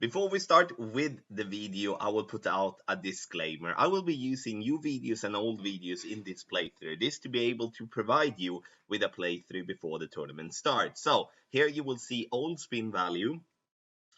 Before we start with the video, I will put out a disclaimer. I will be using new videos and old videos in this playthrough. This to be able to provide you with a playthrough before the tournament starts. So here you will see old spin value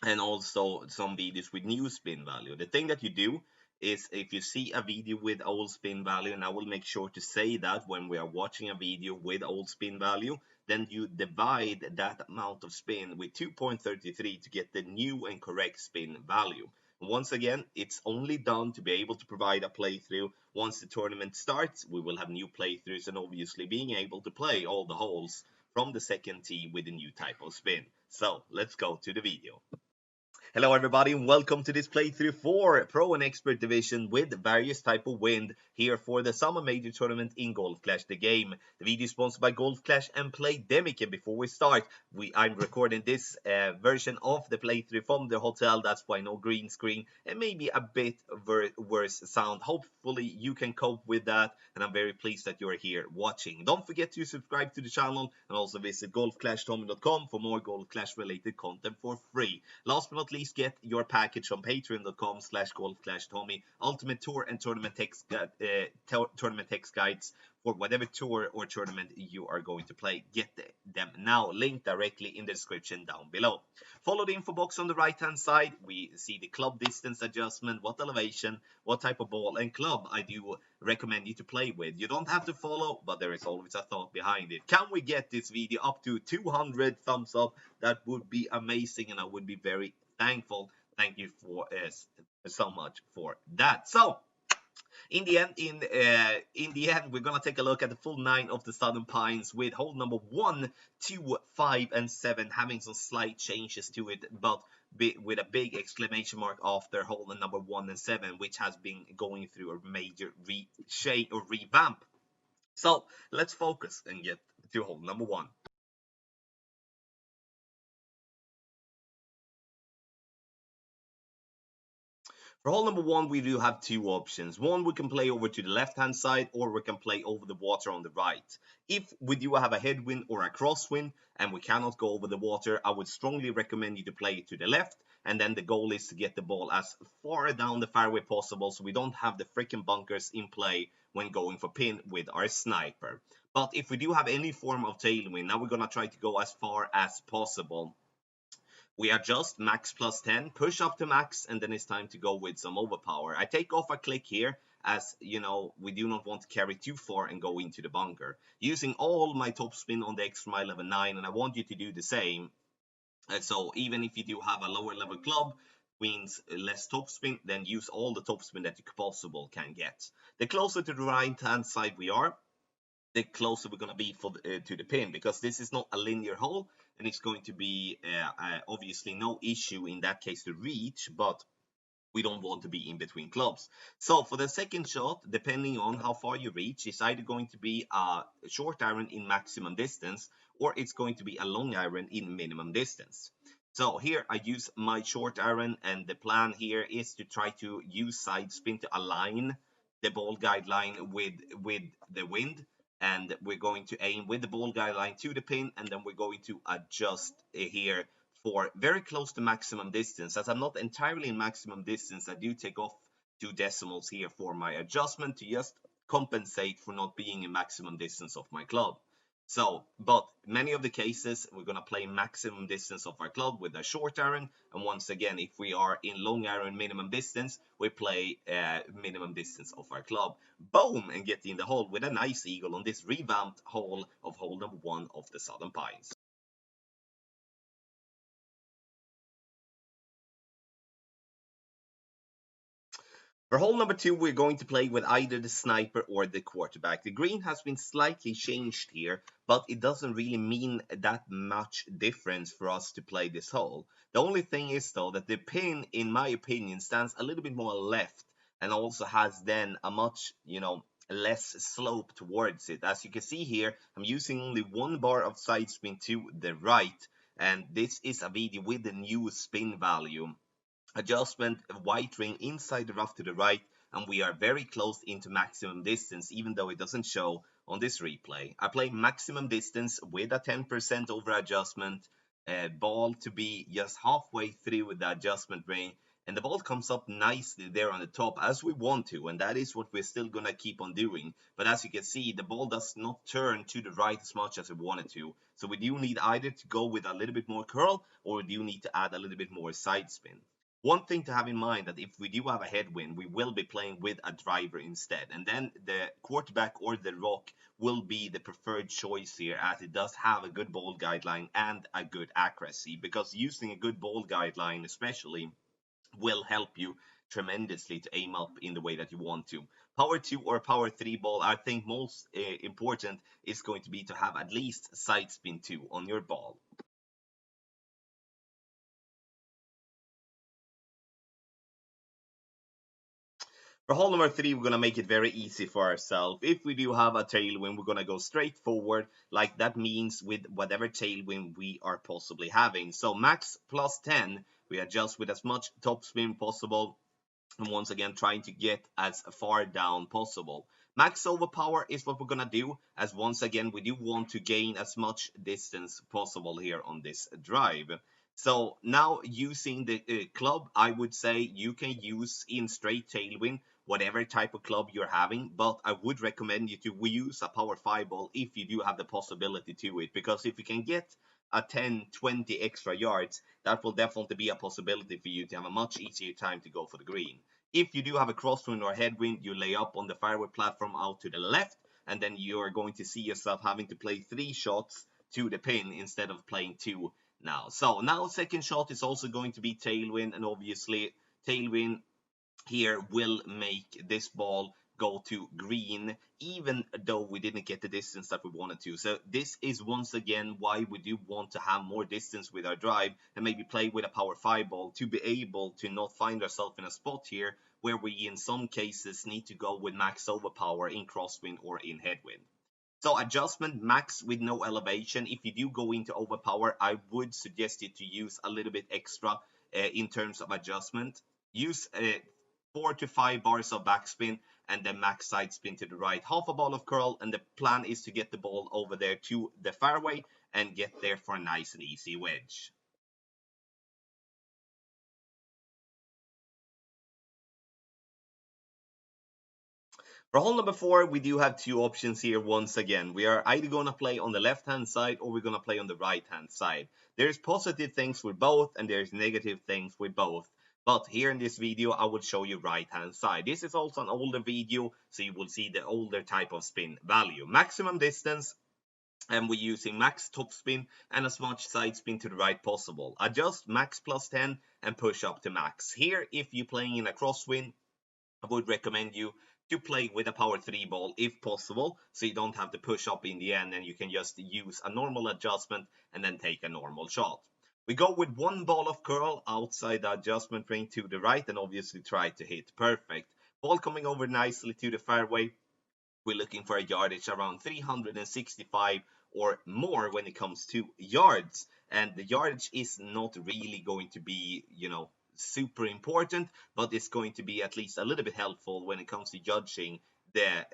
and also some videos with new spin value. The thing that you do is if you see a video with old spin value, and I will make sure to say that when we are watching a video with old spin value, then you divide that amount of spin with 2.33 to get the new and correct spin value. Once again, it's only done to be able to provide a playthrough. Once the tournament starts, we will have new playthroughs and obviously being able to play all the holes from the second tee with a new type of spin. So let's go to the video. Hello everybody and welcome to this playthrough for Pro and Expert Division with various type of wind here for the Summer Major Tournament in Golf Clash the game. The video is sponsored by Golf Clash and Playdemic, and before we start, I'm recording this version of the playthrough from the hotel. That's why no green screen and maybe a bit worse sound. Hopefully you can cope with that, and I'm very pleased that you're here watching. Don't forget to subscribe to the channel and also visit golfclashtommy.com for more Golf Clash related content for free. Last but not least, get your package on patreon.com/golfclashtommy. Ultimate tour and tournament text guides for whatever tour or tournament you are going to play. Get them now, linked directly in the description down below. Follow the info box on the right hand side. We see the club distance adjustment, what elevation, what type of ball and club I do recommend you to play with. You don't have to follow, but there is always a thought behind it. Can we get this video up to 200 thumbs up? That would be amazing, and I would be very thankful. Thank you for so much for that. So in the end, we're gonna take a look at the full 9 of the Southern Pines with hole number 1, 2, 5, and 7 having some slight changes to it, but with a big exclamation mark after hole number 1 and 7, which has been going through a major revamp. So let's focus and get to hole number 1. For hole number 1, we do have two options. One, we can play over to the left-hand side, or we can play over the water on the right. If we do have a headwind or a crosswind, and we cannot go over the water, I would strongly recommend you to play it to the left, and then the goal is to get the ball as far down the fairway possible, so we don't have the freaking bunkers in play when going for pin with our sniper. But if we do have any form of tailwind, now we're gonna try to go as far as possible. We adjust max plus 10, push up to max, and then it's time to go with some overpower. I take off a click here, as you know, we do not want to carry too far and go into the bunker. Using all my topspin on the extra mile level 9, and I want you to do the same. So even if you do have a lower level club, means less topspin, then use all the topspin that you possible can get. The closer to the right hand side we are, the closer we're going to be to the pin, because this is not a linear hole, and it's going to be obviously no issue in that case to reach, but we don't want to be in between clubs. So for the second shot, depending on how far you reach, it's either going to be a short iron in maximum distance, or it's going to be a long iron in minimum distance. So here I use my short iron, and the plan here is to try to use side spin to align the ball guideline with the wind, and we're going to aim with the ball guideline to the pin, and then we're going to adjust here for very close to maximum distance. As I'm not entirely in maximum distance, I do take off 2 decimals here for my adjustment to just compensate for not being in maximum distance of my club. So, but many of the cases, we're going to play maximum distance of our club with a short iron. And once again, if we are in long iron minimum distance, we play minimum distance of our club. Boom! And get in the hole with a nice eagle on this revamped hole of hole number 1 of the Southern Pines. For hole number 2, we're going to play with either the sniper or the quarterback. The green has been slightly changed here, but it doesn't really mean that much difference for us to play this hole. The only thing is, though, that the pin, in my opinion, stands a little bit more left and also has then a much, less slope towards it. As you can see here, I'm using only 1 bar of side spin to the right, and this is a video with the new spin value. Adjustment, white ring inside the rough to the right, and we are very close into maximum distance, even though it doesn't show on this replay. I play maximum distance with a 10% over adjustment, ball to be just halfway through the adjustment ring, and the ball comes up nicely there on the top as we want to, and that is what we're still gonna keep on doing. But as you can see, the ball does not turn to the right as much as we want it to. So we do need either to go with a little bit more curl, or we do need to add a little bit more side spin. One thing to have in mind that if we do have a headwind, we will be playing with a driver instead, and then the quarterback or the rock will be the preferred choice here, as it does have a good ball guideline and a good accuracy, because using a good ball guideline especially will help you tremendously to aim up in the way that you want to. Power 2 or power 3 ball, I think most important is going to be to have at least side spin 2 on your ball. For hole number 3, we're going to make it very easy for ourselves. If we do have a tailwind, we're going to go straight forward, like that means with whatever tailwind we are possibly having. So max plus 10, we adjust with as much topspin possible, and once again trying to get as far down possible. Max overpower is what we're gonna do, as once again we do want to gain as much distance possible here on this drive. So now using the club, I would say you can use in straight tailwind whatever type of club you're having, but I would recommend you to use a power 5 ball if you do have the possibility to it, because if you can get a 10, 20 extra yards, that will definitely be a possibility for you to have a much easier time to go for the green. If you do have a crosswind or a headwind, you lay up on the fairway platform out to the left, and then you're going to see yourself having to play 3 shots to the pin instead of playing 2 now. So now second shot is also going to be tailwind, and obviously tailwind here will make this ball go to green, even though we didn't get the distance that we wanted to. So this is once again why we do want to have more distance with our drive and maybe play with a power 5 ball to be able to not find ourselves in a spot here where we in some cases need to go with max overpower in crosswind or in headwind. So adjustment max with no elevation. If you do go into overpower, I would suggest you to use a little bit extra in terms of adjustment. Use 4 to 5 bars of backspin and then max side spin to the right. Half a ball of curl, and the plan is to get the ball over there to the fairway and get there for a nice and easy wedge. For hole number 4, we do have two options here once again. We are either going to play on the left-hand side or we're going to play on the right-hand side. There's positive things with both and there's negative things with both. But here in this video, I will show you right-hand side. This is also an older video, so you will see the older type of spin value. Maximum distance, and we're using max top spin and as much side spin to the right possible. Adjust max plus 10 and push up to max. Here, if you're playing in a crosswind, I would recommend you to play with a power 3 ball if possible, so you don't have to push up in the end and you can just use a normal adjustment and then take a normal shot. We go with one ball of curl outside the adjustment ring to the right and obviously try to hit perfect. Ball coming over nicely to the fairway. We're looking for a yardage around 365 or more when it comes to yards. And the yardage is not really going to be, super important, but it's going to be at least a little bit helpful when it comes to judging the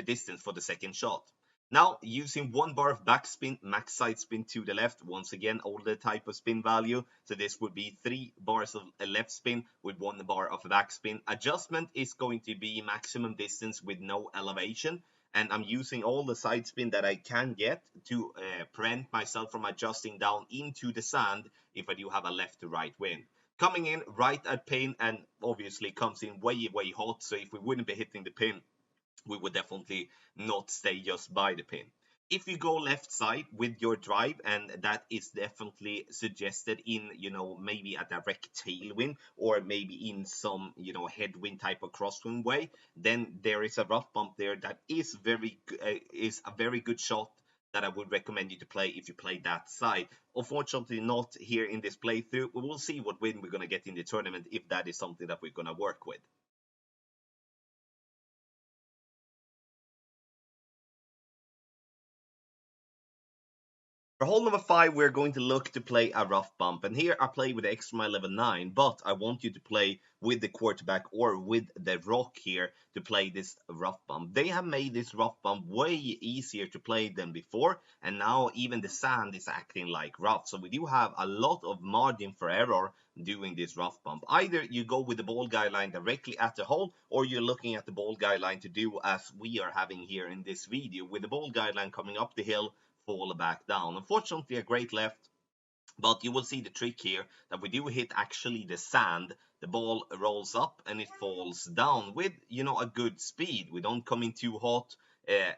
distance for the second shot. Now, using one bar of backspin, max side spin to the left, once again, older type of spin value. So this would be 3 bars of a left spin with 1 bar of backspin. Adjustment is going to be maximum distance with no elevation. And I'm using all the side spin that I can get to prevent myself from adjusting down into the sand if I do have a left to right wind. Coming in right at pin and obviously comes in way, way hot. So if we wouldn't be hitting the pin, we would definitely not stay just by the pin. If you go left side with your drive, and that is definitely suggested in, maybe a direct tailwind or maybe in some, headwind type of crosswind way, then there is a rough bump there that is is a very good shot that I would recommend you to play if you play that side. Unfortunately, not here in this playthrough. We will see what win we're going to get in the tournament if that is something that we're going to work with. For hole number 5, we're going to look to play a rough bump. And here I play with the extra mile level 9, but I want you to play with the quarterback or with the rock here to play this rough bump. They have made this rough bump way easier to play than before, and now even the sand is acting like rough. So we do have a lot of margin for error doing this rough bump. Either you go with the ball guideline directly at the hole, or you're looking at the ball guideline to do as we are having here in this video, with the ball guideline coming up the hill, fall back down. Unfortunately, a great left, but you will see the trick here that we do hit actually the sand. The ball rolls up and it falls down with, a good speed. We don't come in too hot,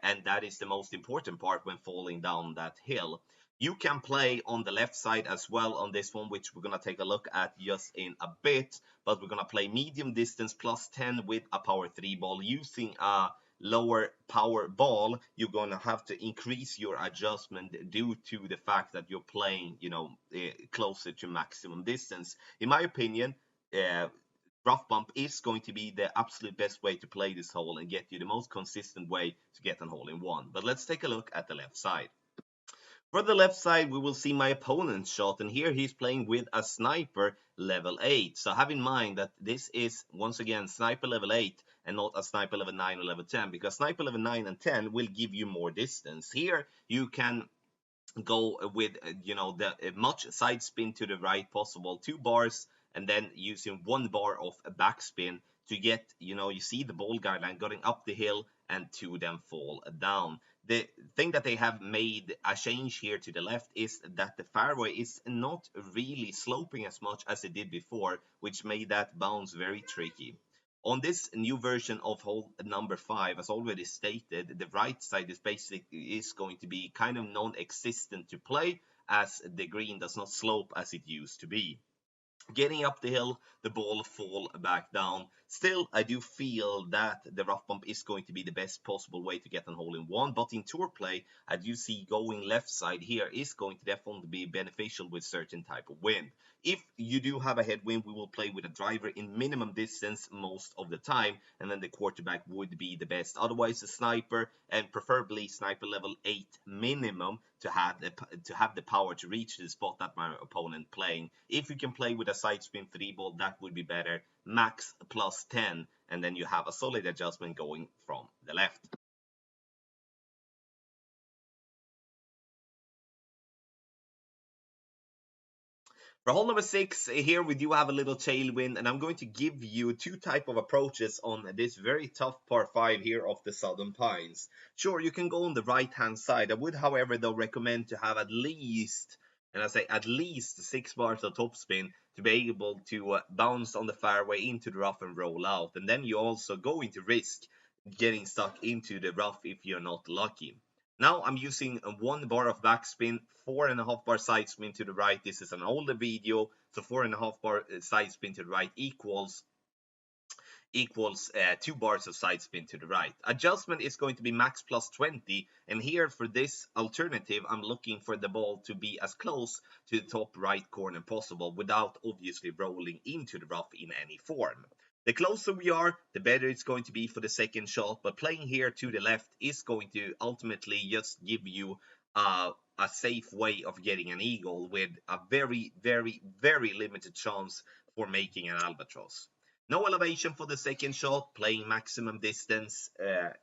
and that is the most important part when falling down that hill. You can play on the left side as well on this one, which we're going to take a look at just in a bit. But we're going to play medium distance plus 10 with a power 3 ball using a lower power ball. You're going to have to increase your adjustment due to the fact that you're playing, closer to maximum distance. In my opinion, rough bump is going to be the absolute best way to play this hole and get you the most consistent way to get an hole in one. But let's take a look at the left side. For the left side, we will see my opponent's shot, and here he's playing with a sniper level 8. So have in mind that this is, once again, sniper level 8 and not a sniper level 9 or level 10, because sniper level 9 and 10 will give you more distance. Here, you can go with, the much side spin to the right possible, 2 bars, and then using 1 bar of a backspin to get, you see the ball guideline going up the hill and to them fall down. The thing that they have made a change here to the left is that the fairway is not really sloping as much as it did before, which made that bounce very tricky. On this new version of hole number 5, as already stated, the right side is going to be kind of non-existent to play, as the green does not slope as it used to be. Getting up the hill, the ball fall back down. Still, I do feel that the rough bump is going to be the best possible way to get an hole in one. But in tour play, I do see going left side here is going to definitely be beneficial with certain type of wind. If you do have a headwind, we will play with a driver in minimum distance most of the time, and then the quarterback would be the best. Otherwise, a sniper, and preferably sniper level 8 minimum, to have the power to reach the spot that my opponent playing. If you can play with a side spin 3 ball, that would be better. Max plus 10, and then you have a solid adjustment going from the left. For hole number 6, here we do have a little tailwind, and I'm going to give you 2 type of approaches on this very tough par 5 here of the Southern Pines. Sure, you can go on the right hand side. I would, however, though, recommend to have at least, and I say at least, 6 bars of topspin to be able to bounce on the fairway into the rough and roll out. And then you're also going to risk getting stuck into the rough if you're not lucky. Now I'm using 1 bar of backspin, 4.5 bar side spin to the right. This is an older video, so 4.5 bar side spin to the right equals 2 bars of side spin to the right. Adjustment is going to be max plus 20, and here for this alternative, I'm looking for the ball to be as close to the top right corner possible without obviously rolling into the rough in any form. The closer we are, the better it's going to be for the second shot, but playing here to the left is going to ultimately just give you a safe way of getting an eagle with a very, very, very limited chance for making an albatross. No elevation for the second shot, playing maximum distance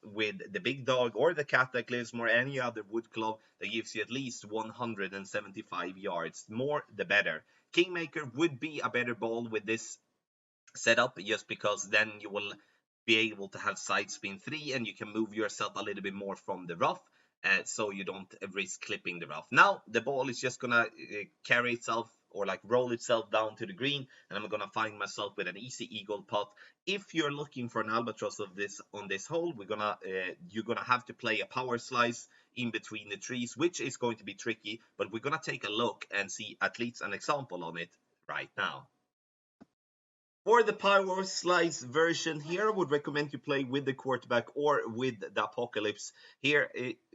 with the big dog or the Cataclysm or any other wood club that gives you at least 175 yards. More the better. Kingmaker would be a better ball with this setup, just because then you will be able to have side spin 3 and you can move yourself a little bit more from the rough, so you don't risk clipping the rough. Now the ball is just gonna carry itself or like roll itself down to the green, and I'm gonna find myself with an easy eagle putt. If you're looking for an albatross of this on this hole, you're gonna have to play a power slice in between the trees, which is going to be tricky, but we're gonna take a look and see at least an example on it right now. For the power slice version here, I would recommend you play with the quarterback or with the Apocalypse. Here,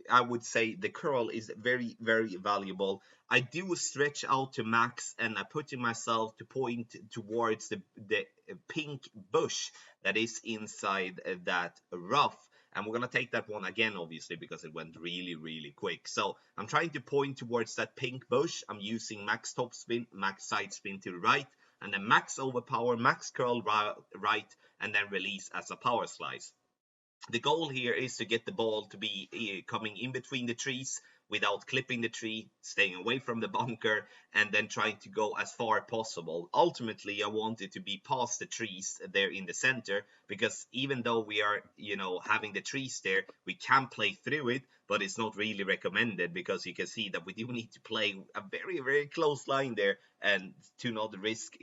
I would say the curl is very, very valuable. I do stretch out to max, and I'm putting myself to point towards the pink bush that is inside that rough. And we're going to take that one again, obviously, because it went really, really quick. So I'm trying to point towards that pink bush. I'm using max top spin, max side spin to the right, and then max overpower, max curl right, and then release as a power slice. The goal here is to get the ball to be coming in between the trees without clipping the tree, staying away from the bunker, and then trying to go as far as possible. Ultimately, I want it to be past the trees there in the center, because even though we are, having the trees there, we can play through it, but it's not really recommended, because you can see that we do need to play a very, very close line there, and to not risk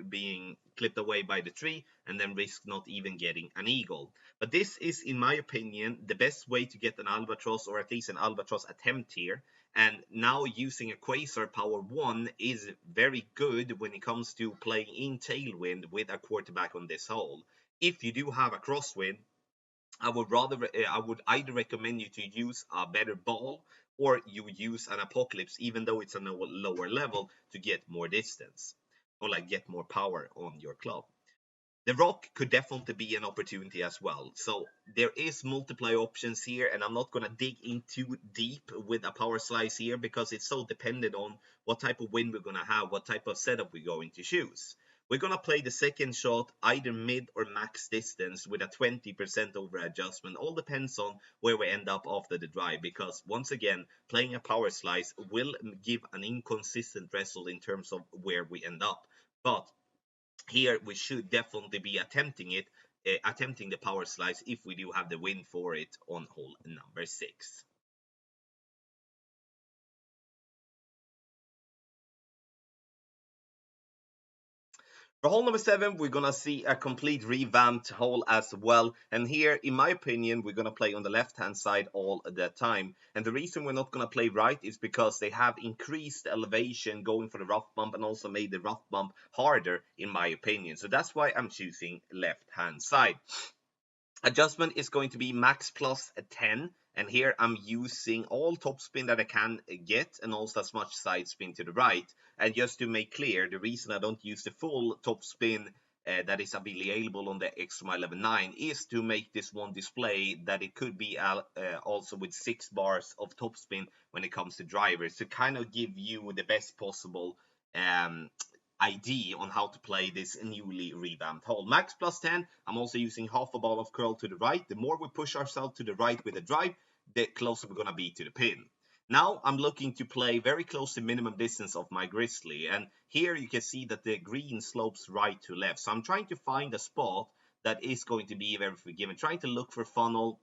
being clipped away by the tree, and then risk not even getting an eagle. But this is, in my opinion, the best way to get an albatross, or at least an albatross attempt here. And now using a Quasar Power 1 is very good when it comes to playing in Tailwind with a quarterback on this hole. If you do have a crosswind, I would either recommend you to use a better ball, or you use an Apocalypse, even though it's on a lower level, to get more distance, or like get more power on your club. The rock could definitely be an opportunity as well. So there is multiple options here, and I'm not going to dig in too deep with a power slice here, because it's so dependent on what type of wind we're going to have, what type of setup we're going to choose. We're going to play the second shot either mid or max distance with a 20% over adjustment. All depends on where we end up after the drive, because once again, playing a power slice will give an inconsistent result in terms of where we end up. But here we should definitely be attempting the power slice if we do have the win for it on hole number 6. For hole number 7, we're gonna see a complete revamped hole as well. And here, in my opinion, we're gonna play on the left-hand side all the time. And the reason we're not gonna play right is because they have increased elevation going for the rough bump, and also made the rough bump harder, in my opinion. So that's why I'm choosing left-hand side. Adjustment is going to be max plus 10, and here I'm using all top spin that I can get, and also as much side spin to the right. And just to make clear, the reason I don't use the full top spin that is available on the Extreme 11.9 is to make this one display that it could be also with 6 bars of top spin when it comes to drivers, to kind of give you the best possible idea on how to play this newly revamped hole. Max plus 10, I'm also using half a ball of curl to the right. The more we push ourselves to the right with the drive, the closer we're going to be to the pin. Now I'm looking to play very close to minimum distance of my Grizzly, and here you can see that the green slopes right to left. So I'm trying to find a spot that is going to be very forgiving, trying to look for funnel,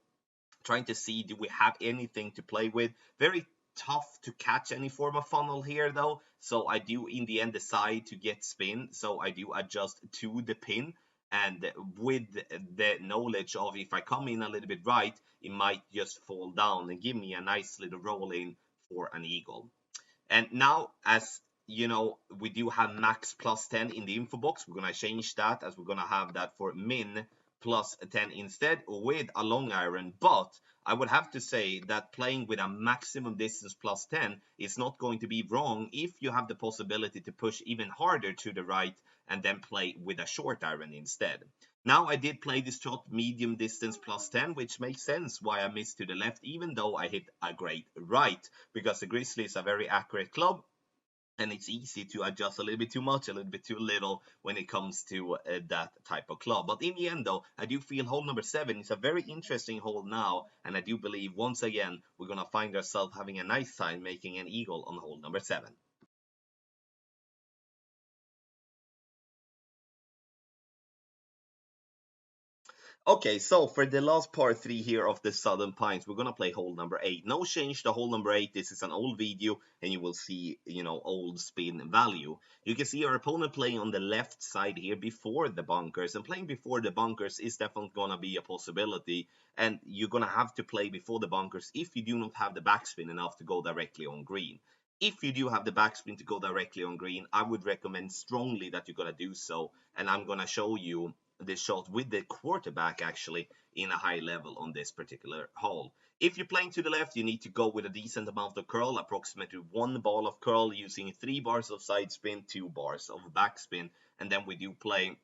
trying to see do we have anything to play with. Very tough to catch any form of funnel here though, so I do in the end decide to get spin, so I do adjust to the pin. And with the knowledge of, if I come in a little bit right, it might just fall down and give me a nice little roll in for an eagle. And now, as you know, we do have max plus 10 in the info box. We're going to change that, as we're going to have that for min plus 10 instead, with a long iron. But I would have to say that playing with a maximum distance plus 10 is not going to be wrong if you have the possibility to push even harder to the right and then play with a short iron instead. Now I did play this shot medium distance plus 10, which makes sense why I missed to the left, even though I hit a great right, because the Grizzly is a very accurate club, and it's easy to adjust a little bit too much, a little bit too little when it comes to that type of club. But in the end though, I do feel hole number 7 is a very interesting hole now, and I do believe once again we're going to find ourselves having a nice time making an eagle on hole number 7. Okay, so for the last part 3 here of the Southern Pines, we're gonna play hole number 8. No change to hole number 8. This is an old video, and you will see, old spin value. You can see our opponent playing on the left side here before the bunkers, and playing before the bunkers is definitely gonna be a possibility. And you're gonna have to play before the bunkers if you do not have the backspin enough to go directly on green. If you do have the backspin to go directly on green, I would recommend strongly that you're gonna do so, and I'm gonna show you this shot with the quarterback actually in a high level on this particular hole. If you're playing to the left, you need to go with a decent amount of curl, approximately 1 ball of curl, using 3 bars of side spin, 2 bars of backspin, and then we do play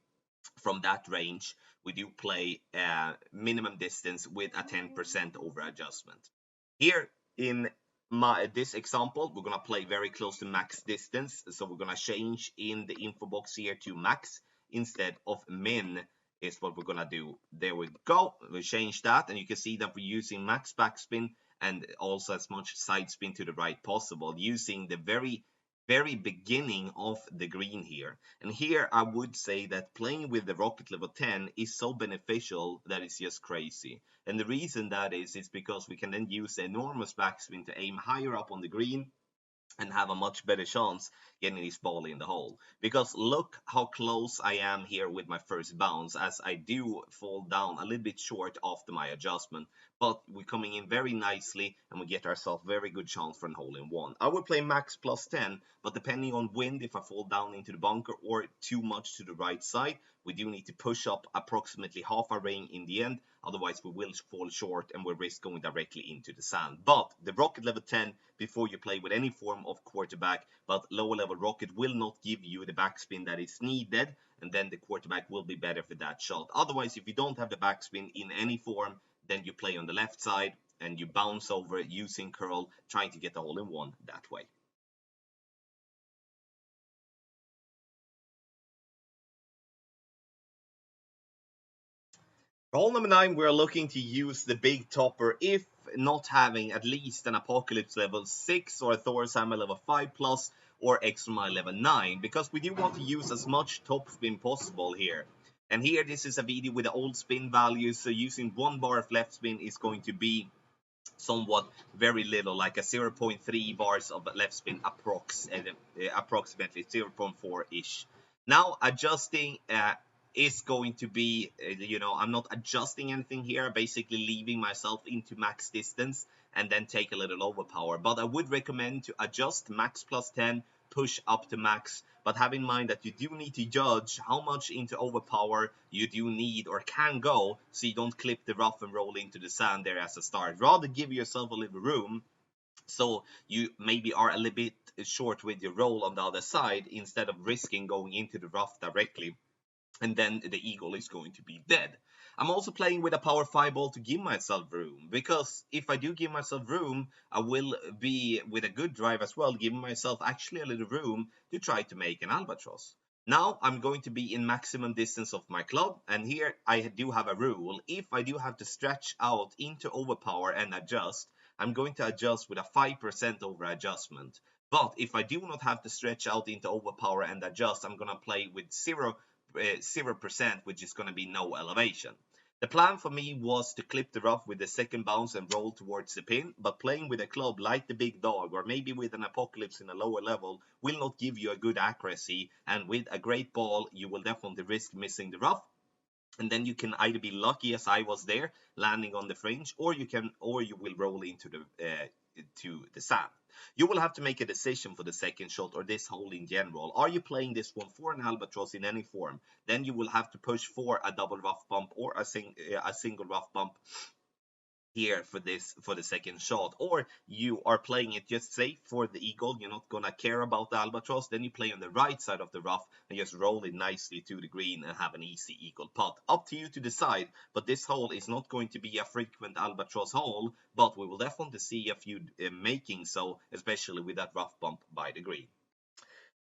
from that range, we do play minimum distance with a 10% over adjustment. Here in this example, we're going to play very close to max distance. So we're going to change in the info box here to max instead of min is what we're going to do. There we go. We change that, and you can see that we're using max backspin and also as much side spin to the right possible, using the very beginning of the green here. And here I would say that playing with the rocket level 10 is so beneficial that it's just crazy. And the reason that is because we can then use the enormous backspin to aim higher up on the green and have a much better chance getting this ball in the hole. Because look how close I am here with my first bounce, as I do fall down a little bit short after my adjustment. But we're coming in very nicely and we get ourselves very good chance for a hole in one. I would play max plus 10, but depending on wind, if I fall down into the bunker or too much to the right side, we do need to push up approximately half a ring in the end. Otherwise, we will fall short and we'll risk going directly into the sand. But the rocket level 10, before you play with any form of quarterback, but lower level rocket will not give you the backspin that is needed, and then the quarterback will be better for that shot. Otherwise, if you don't have the backspin in any form, then you play on the left side and you bounce over using curl, trying to get the hole in one that way. For hole number 9, we're looking to use the big topper if not having at least an Apocalypse level 6 or a Thor's Hammer level 5 plus or Extra Mile level 9, because we do want to use as much top spin possible here. And here this is a video with the old spin values, so using 1 bar of left spin is going to be somewhat very little, like a 0.3 bars of left spin approximately 0.4-ish. Now adjusting is going to be, I'm not adjusting anything here, basically leaving myself into max distance and then take a little overpower. But I would recommend to adjust max plus 10, push up to max, but have in mind that you do need to judge how much into overpower you do need or can go, so you don't clip the rough and roll into the sand there as a start. Rather give yourself a little room, so you maybe are a little bit short with your roll on the other side instead of risking going into the rough directly, and then the eagle is going to be dead. I'm also playing with a power 5 ball to give myself room, because if I do give myself room, I will be with a good drive as well, giving myself actually a little room to try to make an albatross. Now I'm going to be in maximum distance of my club, and here I do have a rule. If I do have to stretch out into overpower and adjust, I'm going to adjust with a 5% over adjustment. But if I do not have to stretch out into overpower and adjust, I'm going to play with 0%, which is going to be no elevation. The plan for me was to clip the rough with the second bounce and roll towards the pin, but playing with a club like the big dog or maybe with an Apocalypse in a lower level will not give you a good accuracy, and with a great ball you will definitely risk missing the rough, and then you can either be lucky as I was there, landing on the fringe, or you will roll into the sand. You will have to make a decision for the second shot or this hole in general. Are you playing this one for an albatross in any form? Then you will have to push for a double rough bump or a single rough bump here for the second shot, or you are playing it just safe for the eagle, you're not gonna care about the albatross, then you play on the right side of the rough and just roll it nicely to the green and have an easy eagle putt. Up to you to decide, but this hole is not going to be a frequent albatross hole, but we will definitely see a few making so, especially with that rough bump by the green.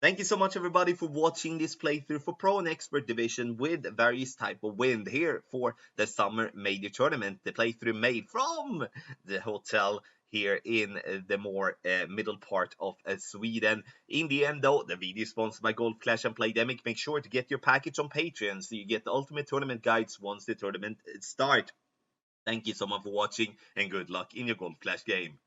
Thank you so much everybody for watching this playthrough for Pro and Expert Division with various type of wind here for the Summer Major Tournament. The playthrough made from the hotel here in the more middle part of Sweden. In the end though, the video is sponsored by Golf Clash and Playdemic. Make sure to get your package on Patreon so you get the ultimate tournament guides once the tournament starts. Thank you so much for watching and good luck in your Golf Clash game.